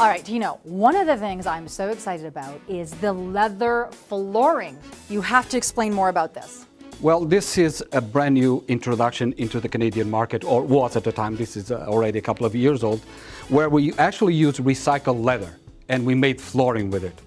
All right, Tino, one of the things I'm so excited about is the leather flooring. You have to explain more about this. Well, this is a brand new introduction into the Canadian market, or was at the time. This is already a couple of years old, where we actually use recycled leather and we made flooring with it.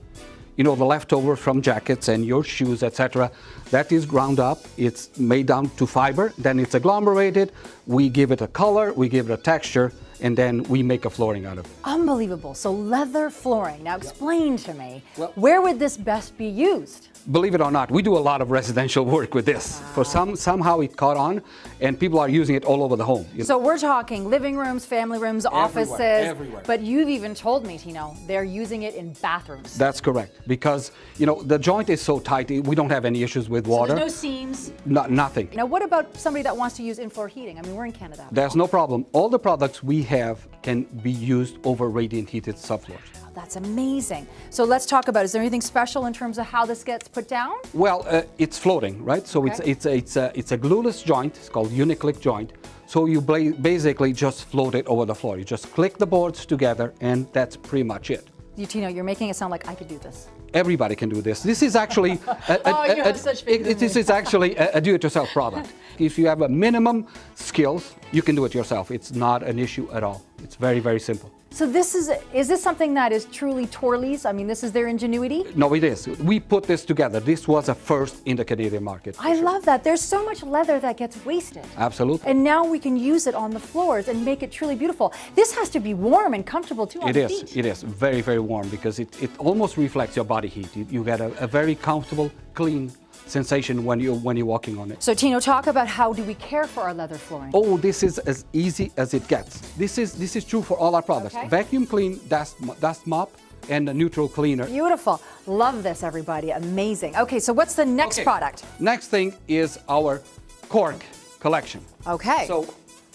You know, the leftovers from jackets and your shoes, etc., that is ground up, it's made down to fiber, then it's agglomerated, we give it a color, we give it a texture, and then we make a flooring out of it. Unbelievable. So leather flooring. Now explain to me, where would this best be used? Believe it or not, we do a lot of residential work with this. Wow. For somehow it caught on, and people are using it all over the home. So we're talking living rooms, family rooms, offices. Everywhere. But you've even told me, Tino, they're using it in bathrooms. That's correct, because you know the joint is so tight, we don't have any issues with water. So there's no seams. Nothing. Now what about somebody that wants to use in-floor heating? I mean, we're in Canada. There's no problem. All the products we have can be used over radiant heated subfloors. Oh, that's amazing. So let's talk about, is there anything special in terms of how this gets put down? Well, it's floating, right? So Okay. it's a glueless joint. It's called uni-click joint. So you basically just float it over the floor. You just click the boards together, and that's pretty much it. Tino, you're making it sound like I could do this. Everybody can do this. This is actually this is actually a do-it-yourself product. If you have a minimum skills, you can do it yourself. It's not an issue at all. It's very, very simple. So is this something that is truly TORLYS? I mean, this is their ingenuity? No, it is. We put this together. This was a first in the Canadian market. I love that. There's so much leather that gets wasted. Absolutely. And now we can use it on the floors and make it truly beautiful. This has to be warm and comfortable too on the feet. It is very, very warm because it almost reflects your body heat. You get a very comfortable, clean sensation when you're walking on it. So Tino, talk about how do we care for our leather flooring? Oh, this is as easy as it gets. This is true for all our products. Okay. Vacuum clean, dust mop, and a neutral cleaner. Beautiful. Love this, everybody. Amazing. Okay, so what's the next product? Next thing is our Cork collection. Okay. So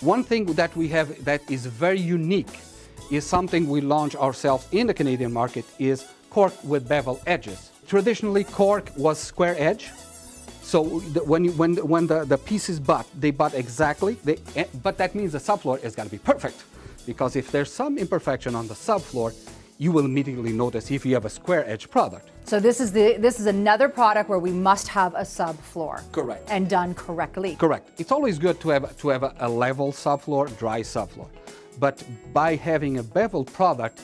one thing that we have that is very unique is something we launched ourselves in the Canadian market is Cork with bevel edges. Traditionally, Cork was square edge. So when the pieces butt, they butt exactly. But that means the subfloor is got to be perfect, because if there's some imperfection on the subfloor, you will immediately notice if you have a square edge product. So this is another product where we must have a subfloor. Correct. And done correctly. Correct. It's always good to have a level subfloor, dry subfloor. But by having a beveled product,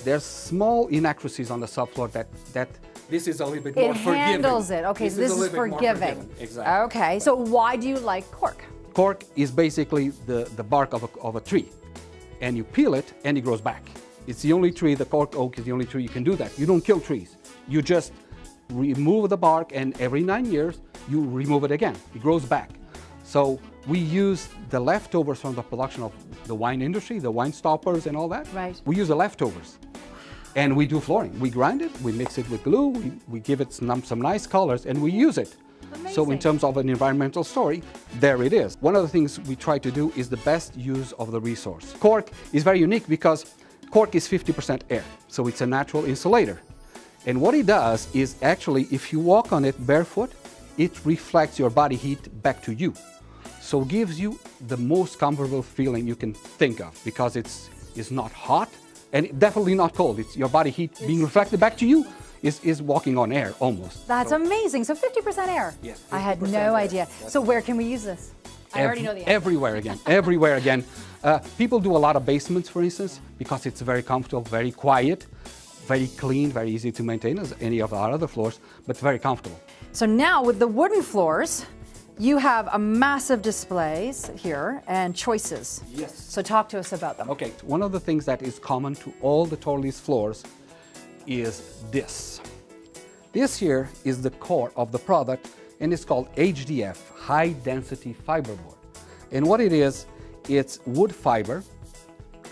there's small inaccuracies on the subfloor that this is a little bit more forgiving. It handles it. Okay, so this is forgiving. Exactly. Okay, so why do you like cork? Cork is basically the bark of a tree, and you peel it and it grows back. It's the only tree, the cork oak is the only tree you can do that. You don't kill trees. You just remove the bark, and every 9 years you remove it again. It grows back. So we use the leftovers from the production of the wine industry, the wine stoppers and all that. Right. We use the leftovers. And we do flooring. We grind it, we mix it with glue, we give it some nice colors, and we use it. Amazing. So in terms of an environmental story, there it is. One of the things we try to do is the best use of the resource. Cork is very unique because cork is 50% air, so it's a natural insulator. And what it does is actually, if you walk on it barefoot, it reflects your body heat back to you. So it gives you the most comfortable feeling you can think of, because it's not hot, and definitely not cold. It's your body heat being reflected back to you is walking on air almost. That's amazing. So 50% air. Yes, I had 50% no air. idea. So where can we use this? I already know the answer. Everywhere again, everywhere again. People do a lot of basements, for instance, because it's very comfortable, very quiet, very clean, very easy to maintain as any of our other floors, but very comfortable. So now with the wooden floors, you have a massive displays here and choices. Yes. So talk to us about them. Okay, one of the things that is common to all the TORLYS floors is this. This here is the core of the product, and it's called HDF, High Density Fiberboard. And what it is, it's wood fiber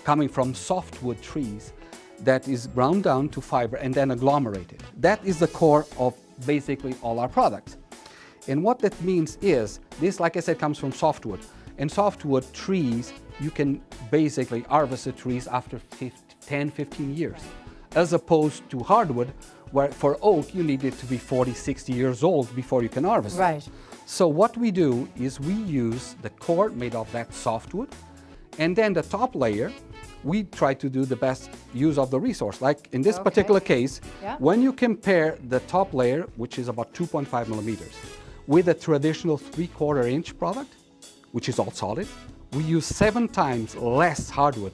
coming from softwood trees that is ground down to fiber and then agglomerated. That is the core of basically all our products. And what that means is, this, like I said, comes from softwood. And softwood trees, you can basically harvest the trees after 10, 15 years. As opposed to hardwood, where for oak, you need it to be 40, 60 years old before you can harvest it. Right. So what we do is we use the core made of that softwood, and then the top layer, we try to do the best use of the resource. Like in this Okay. particular case, Yeah. when you compare the top layer, which is about 2.5 millimeters, with a traditional 3/4 inch product, which is all solid, we use 7 times less hardwood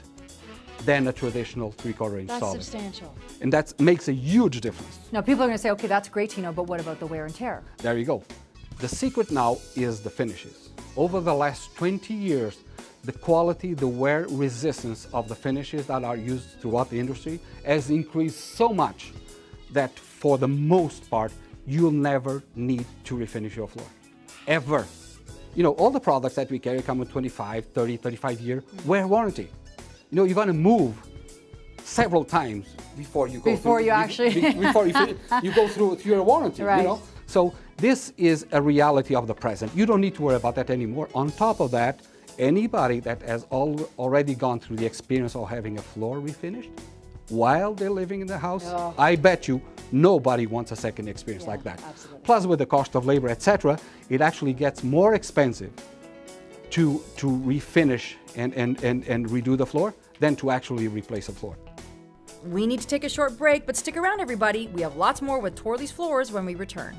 than a traditional 3/4 inch That's solid. substantial. And that makes a huge difference. Now, people are going to say, okay, that's great, Tino, but what about the wear and tear? There you go. The secret now is the finishes. Over the last 20 years, the quality, the wear resistance of the finishes that are used throughout the industry has increased so much that for the most part, you'll never need to refinish your floor, ever. You know, all the products that we carry come with 25, 30, 35-year wear warranty. You know, you're gonna move several times before you go Before through, you actually- before you go through your warranty, Right. you know? So this is a reality of the present. You don't need to worry about that anymore. On top of that, anybody that has already gone through the experience of having a floor refinished while they're living in the house, Oh. I bet you nobody wants a second experience like that. Absolutely. Plus, with the cost of labor, etc., it actually gets more expensive to refinish and redo the floor than to actually replace a floor. We need to take a short break, but stick around, everybody. We have lots more with TORLYS Floors when we return.